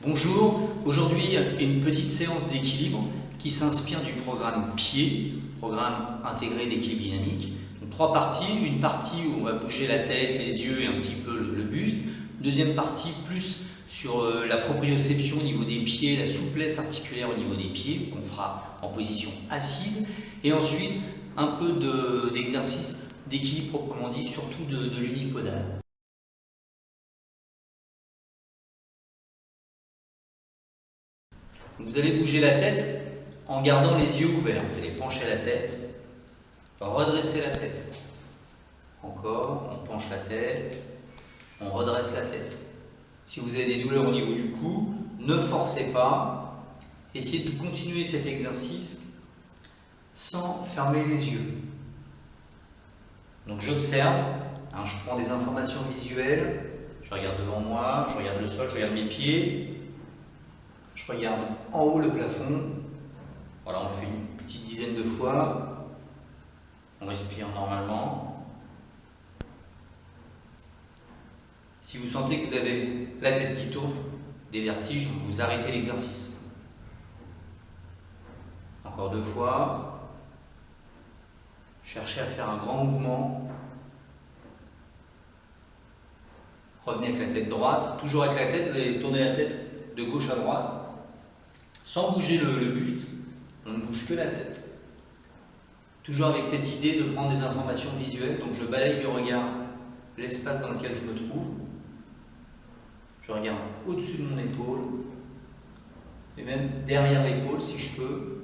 Bonjour, aujourd'hui une petite séance d'équilibre qui s'inspire du programme PIED, programme intégré d'équilibre dynamique. Donc, trois parties, une partie où on va bouger la tête, les yeux et un petit peu le buste. Deuxième partie plus sur la proprioception au niveau des pieds, la souplesse articulaire au niveau des pieds qu'on fera en position assise. Et ensuite un peu d'exercice d'équilibre proprement dit, surtout de l'unipodal. Vous allez bouger la tête en gardant les yeux ouverts. Vous allez pencher la tête, redresser la tête. Encore, on penche la tête, on redresse la tête. Si vous avez des douleurs au niveau du cou, ne forcez pas. Essayez de continuer cet exercice sans fermer les yeux. Donc j'observe, je prends des informations visuelles, je regarde devant moi, je regarde le sol, je regarde mes pieds, je regarde en haut le plafond. Voilà, on le fait une petite dizaine de fois. On respire normalement. Si vous sentez que vous avez la tête qui tourne, des vertiges, vous arrêtez l'exercice. Encore deux fois. Cherchez à faire un grand mouvement. Revenez avec la tête droite. Toujours avec la tête, vous allez tourner la tête de gauche à droite. Sans bouger le buste, on ne bouge que la tête. Toujours avec cette idée de prendre des informations visuelles. Donc je balaye du regard l'espace dans lequel je me trouve. Je regarde au-dessus de mon épaule et même derrière l'épaule si je peux.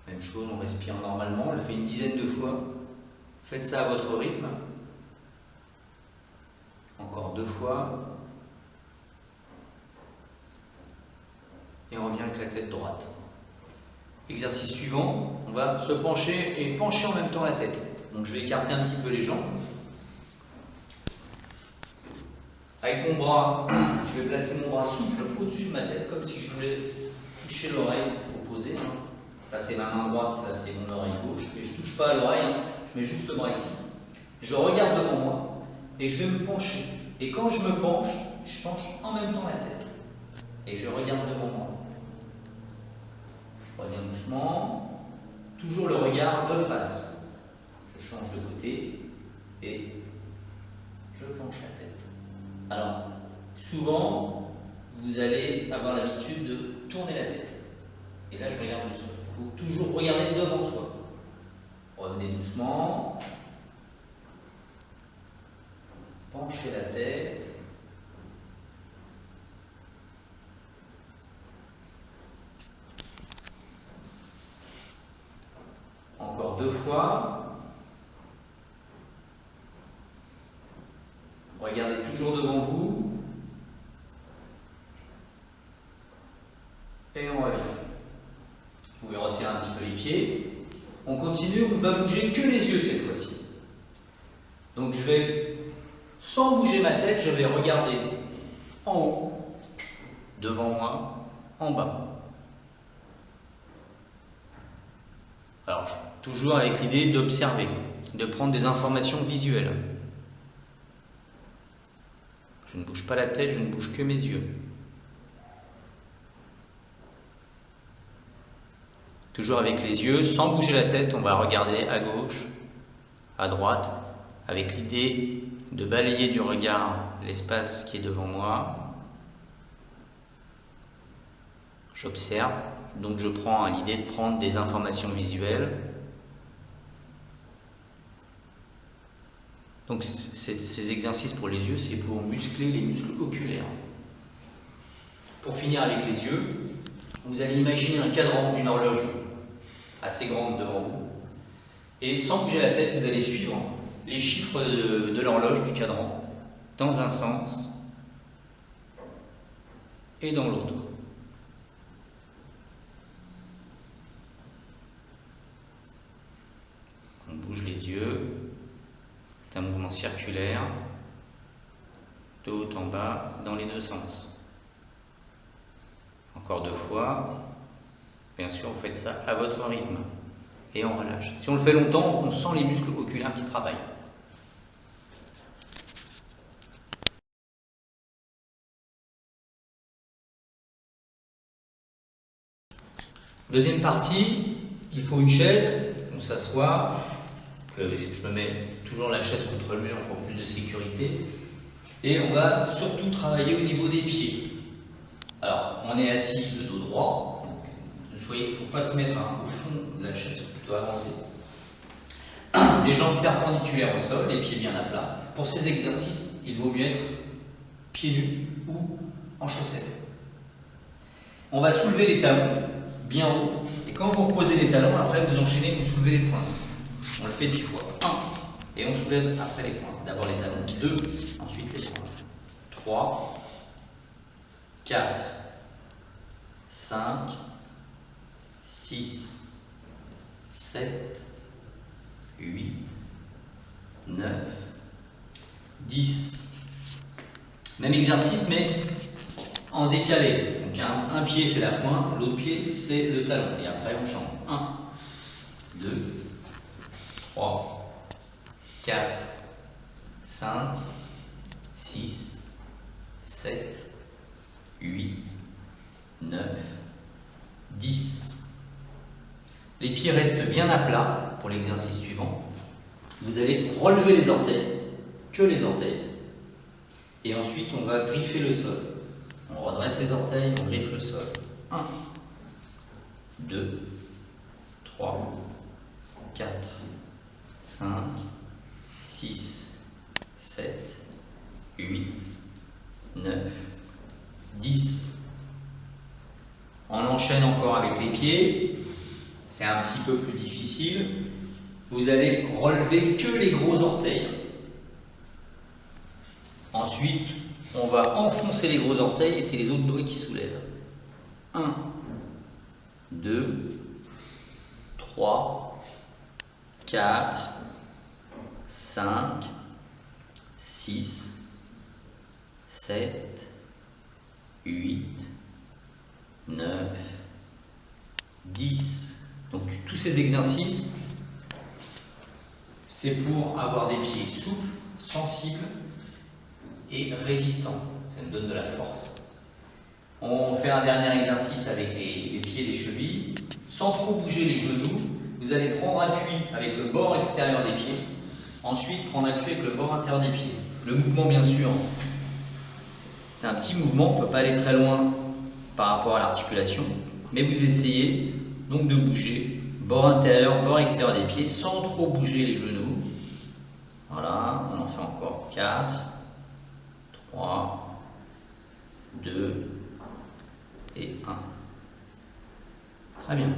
Même chose, on respire normalement, on le fait une dizaine de fois. Faites ça à votre rythme. Encore deux fois. Et on revient avec la tête droite. Exercice suivant, on va se pencher et pencher en même temps la tête. Donc je vais écarter un petit peu les jambes. Avec mon bras, je vais placer mon bras souple au-dessus de ma tête, comme si je voulais toucher l'oreille opposée. Ça c'est ma main droite, ça c'est mon oreille gauche. Et je ne touche pas à l'oreille, je mets juste le bras ici. Je regarde devant moi et je vais me pencher. Et quand je me penche, je penche en même temps la tête. Et je regarde devant moi. Je reviens doucement, toujours le regard de face. Je change de côté et je penche la tête. Alors, souvent, vous allez avoir l'habitude de tourner la tête. Et là, je regarde le sol. Il faut toujours regarder devant soi. Revenez doucement. Penchez la tête. Encore deux fois. Regardez toujours devant vous. Et on revient. Vous pouvez resserrer un petit peu les pieds. On continue, on ne va bouger que les yeux cette fois-ci. Donc je vais, sans bouger ma tête, je vais regarder en haut, devant moi, en bas. Alors, toujours avec l'idée d'observer, de prendre des informations visuelles. Je ne bouge pas la tête, je ne bouge que mes yeux. Toujours avec les yeux, sans bouger la tête, on va regarder à gauche, à droite, avec l'idée de balayer du regard l'espace qui est devant moi. J'observe, donc je prends l'idée de prendre des informations visuelles. Donc ces exercices pour les yeux, c'est pour muscler les muscles oculaires. Pour finir avec les yeux, vous allez imaginer un cadran d'une horloge assez grande devant vous. Et sans bouger la tête, vous allez suivre les chiffres de l'horloge, du cadran, dans un sens et dans l'autre. On bouge les yeux. C'est un mouvement circulaire, de haut en bas, dans les deux sens. Encore deux fois. Bien sûr, vous faites ça à votre rythme. Et on relâche. Si on le fait longtemps, on sent les muscles oculaires qui travaillent. Deuxième partie, il faut une chaise, on s'assoit, je me mets toujours la chaise contre le mur pour plus de sécurité. Et on va surtout travailler au niveau des pieds. Alors, on est assis de dos droit, donc il ne faut pas se mettre au fond de la chaise, il faut plutôt avancer. Les jambes perpendiculaires au sol, les pieds bien à plat. Pour ces exercices, il vaut mieux être pieds nus ou en chaussettes. On va soulever les talons bien haut. Et quand vous reposez les talons, après vous enchaînez, vous soulevez les pointes. On le fait 10 fois. 1. Et on soulève après les pointes. D'abord les talons. 2. Ensuite les pointes. 3. 4. 5. 6. 7. 8. 9. 10. Même exercice, mais en décalé. Donc un pied c'est la pointe, l'autre pied c'est le talon. Et après on change. 1, 2, 3, 4, 5, 6, 7, 8, 9, 10. Les pieds restent bien à plat pour l'exercice suivant. Vous allez relever les orteils, que les orteils. Et ensuite on va griffer le sol. On redresse les orteils, on griffe le sol. 1, 2, 3, 4, 5, 6, 7, 8, 9, 10. On enchaîne encore avec les pieds. C'est un petit peu plus difficile. Vous allez relever que les gros orteils. Ensuite, on va enfoncer les gros orteils et c'est les autres doigts qui soulèvent. 1, 2, 3, 4, 5, 6, 7, 8, 9, 10. Donc tous ces exercices, c'est pour avoir des pieds souples, sensibles et résistants. Ça nous donne de la force. On fait un dernier exercice avec les pieds et les chevilles. Sans trop bouger les genoux, vous allez prendre appui avec le bord extérieur des pieds. Ensuite, prendre appui avec le bord intérieur des pieds. Le mouvement, bien sûr, c'est un petit mouvement. On ne peut pas aller très loin par rapport à l'articulation. Mais vous essayez donc de bouger bord intérieur, bord extérieur des pieds sans trop bouger les genoux. Voilà, on en fait encore 4, 3, 2 et 1. Très bien.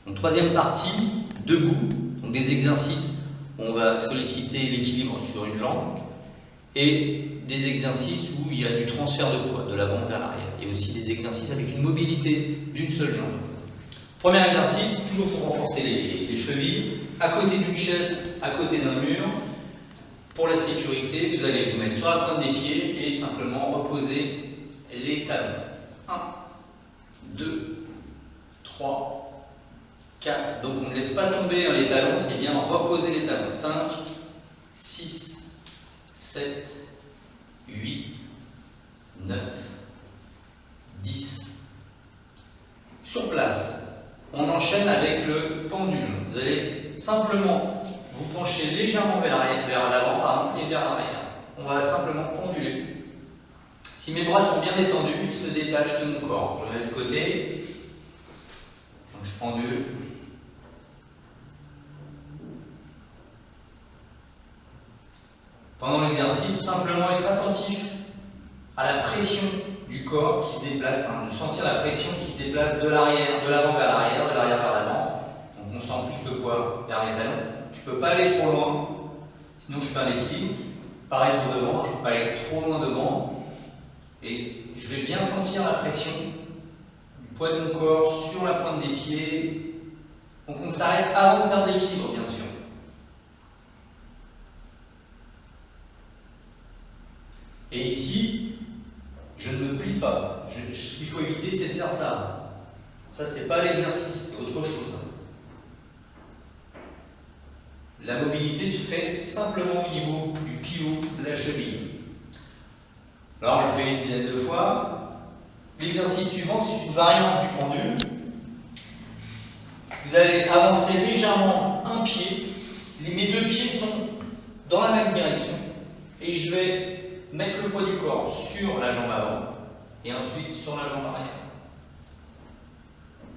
Donc, troisième partie, debout. Donc des exercices où on va solliciter l'équilibre sur une jambe et des exercices où il y a du transfert de poids de l'avant vers l'arrière et aussi des exercices avec une mobilité d'une seule jambe. Premier exercice, toujours pour renforcer les chevilles, à côté d'une chaise, à côté d'un mur. Pour la sécurité, vous allez vous mettre sur la pointe des pieds et simplement reposer les talons. 1, 2, 3, 4. Donc on ne laisse pas tomber les talons, c'est bien reposer les talons. 5, 6, 7, 8, 9, 10. Sur place, on enchaîne avec le pendule. Vous allez simplement vous pencher légèrement vers l'avant et vers l'arrière. On va simplement penduler. Si mes bras sont bien détendus, ils se détachent de mon corps. Je mets de côté. Donc je pendule. Pendant l'exercice, simplement être attentif à la pression du corps qui se déplace, de sentir la pression qui se déplace de l'arrière, de l'avant vers l'arrière, de l'arrière vers l'avant. Donc on sent plus le poids vers les talons. Je ne peux pas aller trop loin, sinon je perds l'équilibre. Pareil pour devant, je ne peux pas aller trop loin devant. Et je vais bien sentir la pression du poids de mon corps sur la pointe des pieds. Donc on s'arrête avant de perdre l'équilibre, bien sûr. Et ici, je ne me plie pas. Ce qu'il faut éviter, c'est de faire ça. Ça, c'est pas l'exercice, c'est autre chose. La mobilité se fait simplement au niveau du pivot. l'ischio de la cheville. Là, on le fait une dizaine de fois. L'exercice suivant, c'est une variante du pendule. Vous allez avancer légèrement un pied. Mes deux pieds sont dans la même direction. Et je vais mettre le poids du corps sur la jambe avant et ensuite sur la jambe arrière.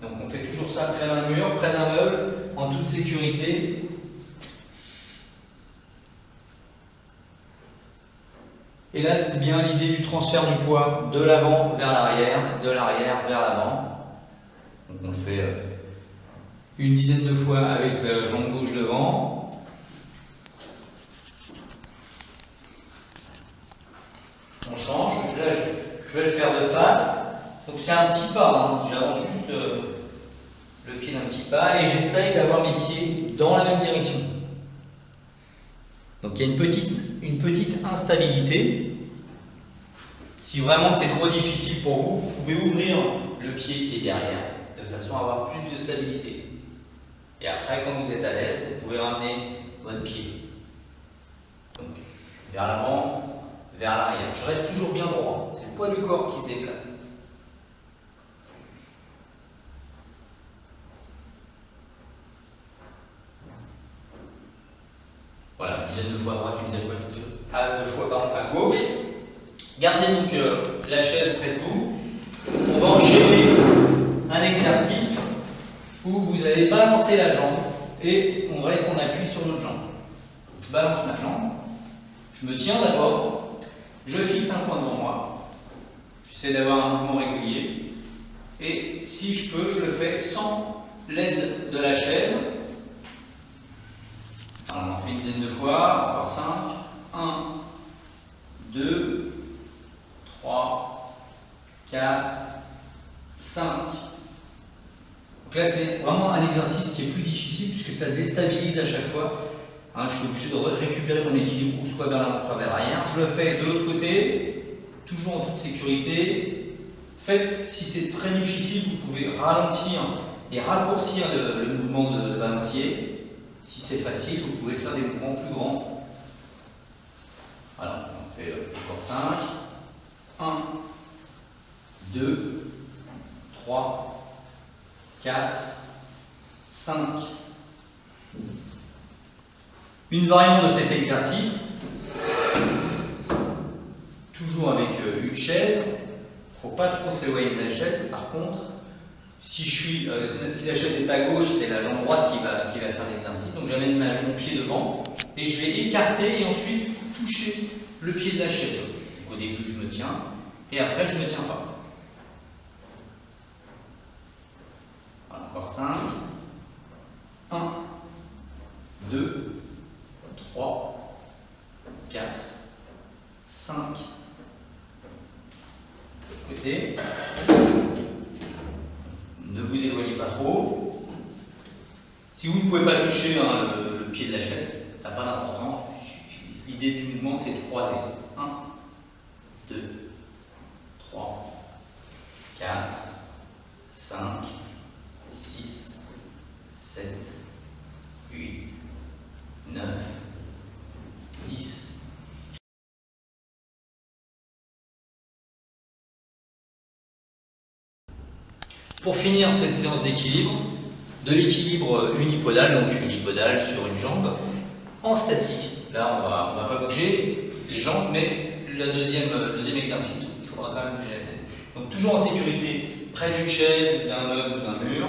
Donc on fait toujours ça près d'un mur, près d'un meuble, en toute sécurité. Et là, c'est bien l'idée du transfert du poids de l'avant vers l'arrière, de l'arrière vers l'avant. Donc on le fait une dizaine de fois avec la jambe gauche devant. On change. Là, je vais le faire de face. Donc c'est un petit pas. J'avance juste le pied d'un petit pas et j'essaye d'avoir mes pieds dans la même direction. Donc il y a une petite instabilité. Si vraiment c'est trop difficile pour vous, vous pouvez ouvrir le pied qui est derrière, de façon à avoir plus de stabilité. Et après, quand vous êtes à l'aise, vous pouvez ramener votre pied. Donc, vers l'avant, vers l'arrière. Je reste toujours bien droit. C'est le poids du corps qui se déplace. Voilà, une dizaine de fois à droite, une dizaine de fois à gauche. Gardez donc la chaise près de vous. On va enchaîner un exercice où vous allez balancer la jambe et on reste en appui sur notre jambe. Je balance ma jambe, je me tiens d'abord, je fixe un point devant moi, j'essaie d'avoir un mouvement régulier et si je peux, je le fais sans l'aide de la chaise. Alors, on en fait une dizaine de fois, encore 5, 1, 2, 3, 4, 5. Donc là, c'est vraiment un exercice qui est plus difficile puisque ça déstabilise à chaque fois. Je suis obligé de récupérer mon équilibre, soit vers l'avant, soit vers l'arrière. Je le fais de l'autre côté, toujours en toute sécurité. Faites, si c'est très difficile, vous pouvez ralentir et raccourcir le mouvement de balancier. Si c'est facile, vous pouvez faire des mouvements plus grands. Voilà, on fait encore 5. 1, 2, 3, 4, 5. Une variante de cet exercice, toujours avec une chaise. Il ne faut pas trop s'éloigner de la chaise. Par contre, si la chaise est à gauche, c'est la jambe droite qui va faire l'exercice. Donc j'amène mon pied devant et je vais écarter et ensuite toucher le pied de la chaise. Donc, au début, je me tiens et après, je ne me tiens pas. Voilà, encore 5. 1, 2, 3, 4, 5. De côté. Ne vous éloignez pas trop. Si vous ne pouvez pas toucher le pied de la chaise, ça n'a pas d'importance. L'idée du mouvement, c'est de croiser. 1, 2, 3, 4, 5, 6, 7, 8, 9, 10. Pour finir cette séance d'équilibre, de l'équilibre unipodal, donc unipodal sur une jambe, en statique. Là, on va pas bouger les jambes, mais le deuxième exercice, il faudra quand même bouger la tête. Donc toujours en sécurité, près d'une chaise, d'un meuble ou d'un mur.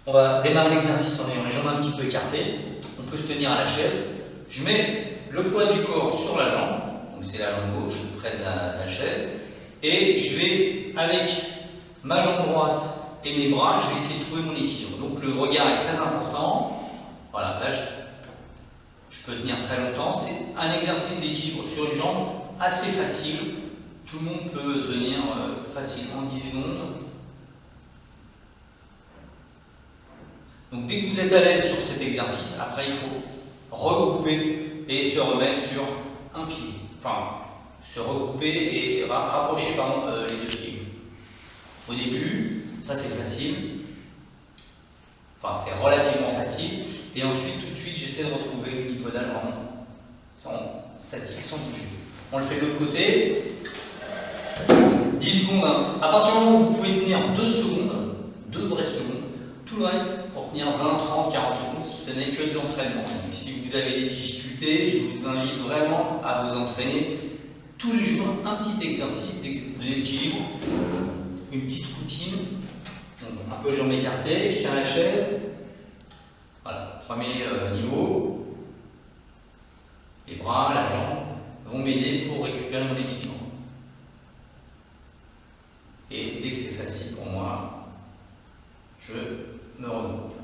On va démarrer l'exercice en ayant les jambes un petit peu écartées. On peut se tenir à la chaise. Je mets le poids du corps sur la jambe, donc c'est la jambe gauche près de la chaise, et je vais avec ma jambe droite et mes bras, je vais essayer de trouver mon équilibre. Donc le regard est très important. Voilà, là je peux tenir très longtemps. C'est un exercice d'équilibre sur une jambe assez facile. Tout le monde peut tenir facilement 10 secondes. Donc dès que vous êtes à l'aise sur cet exercice, après il faut regrouper et se remettre sur un pied. Enfin, se regrouper et rapprocher les deux pieds. Au début, ça c'est facile, enfin c'est relativement facile, et ensuite tout de suite j'essaie de retrouver l'unipodal vraiment statique sans bouger. On le fait de l'autre côté. 10 secondes. À partir du moment où vous pouvez tenir 2 secondes, 2 vraies secondes, tout le reste, pour tenir 20, 30, 40 secondes, ce n'est que de l'entraînement. Donc si vous avez des difficultés, je vous invite vraiment à vous entraîner tous les jours, un petit exercice d'équilibre, une petite routine, donc un peu jambes écartées, je tiens la chaise, voilà, premier niveau, les bras, la jambe vont m'aider pour récupérer mon équilibre. Et dès que c'est facile pour moi, je me regroupe.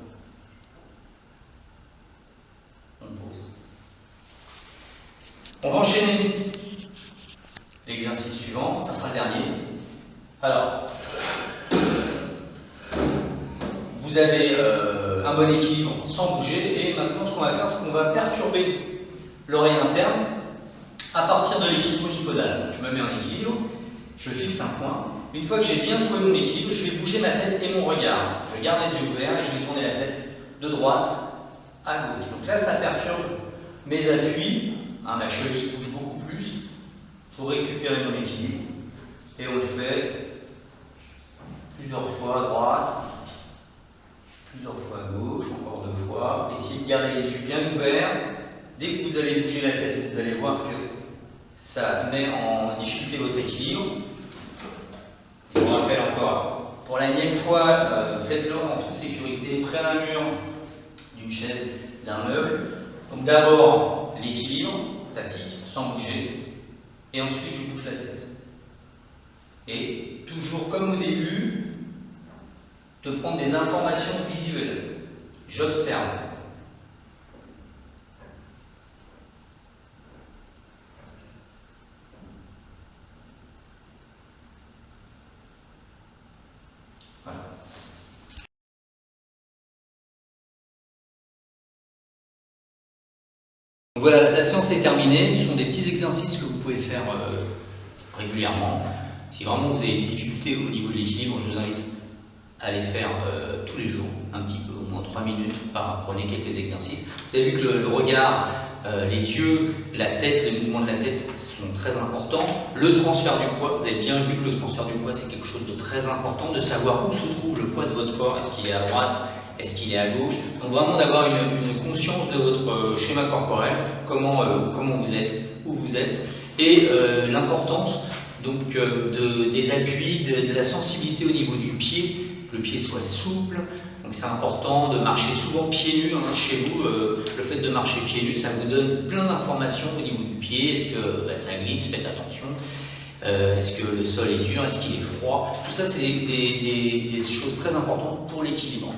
On pose. On va enchaîner l'exercice suivant, ça sera le dernier. Alors, vous avez un bon équilibre sans bouger, et maintenant ce qu'on va faire, c'est qu'on va perturber l'oreille interne à partir de l'équilibre unipodal. Je me mets en équilibre, je fixe un point. Une fois que j'ai bien trouvé mon équilibre, je vais bouger ma tête et mon regard. Je garde les yeux ouverts et je vais tourner la tête de droite à gauche. Donc là, ça perturbe mes appuis. Ma cheville bouge beaucoup plus pour récupérer mon équilibre. Et on le fait plusieurs fois à droite, plusieurs fois à gauche, encore 2 fois. Essayez de garder les yeux bien ouverts. Dès que vous allez bouger la tête, vous allez voir que ça met en difficulté votre équilibre. Je vous rappelle encore, pour la 9e fois, faites-le en toute sécurité, près d'un mur, d'une chaise, d'un meuble. Donc d'abord l'équilibre statique, sans bouger, et ensuite je bouge la tête. Et toujours comme au début, de prendre des informations visuelles. J'observe. Voilà, la séance est terminée. Ce sont des petits exercices que vous pouvez faire régulièrement. Si vraiment vous avez des difficultés au niveau de l'équilibre, je vous invite à les faire tous les jours, un petit peu, au moins 3 minutes. Prenez quelques exercices. Vous avez vu que le regard, les yeux, la tête, les mouvements de la tête sont très importants. Le transfert du poids, vous avez bien vu que le transfert du poids, c'est quelque chose de très important, de savoir où se trouve le poids de votre corps. Est-ce qu'il est à droite? Est-ce qu'il est à gauche? Donc vraiment d'avoir une conscience de votre schéma corporel, comment vous êtes, où vous êtes, et l'importance donc des appuis, de la sensibilité au niveau du pied, que le pied soit souple. Donc c'est important de marcher souvent pieds nus chez vous. Le fait de marcher pieds nus, ça vous donne plein d'informations au niveau du pied. Est-ce que ça glisse? Faites attention. Est-ce que le sol est dur? Est-ce qu'il est froid? Tout ça, c'est des choses très importantes pour l'équilibre.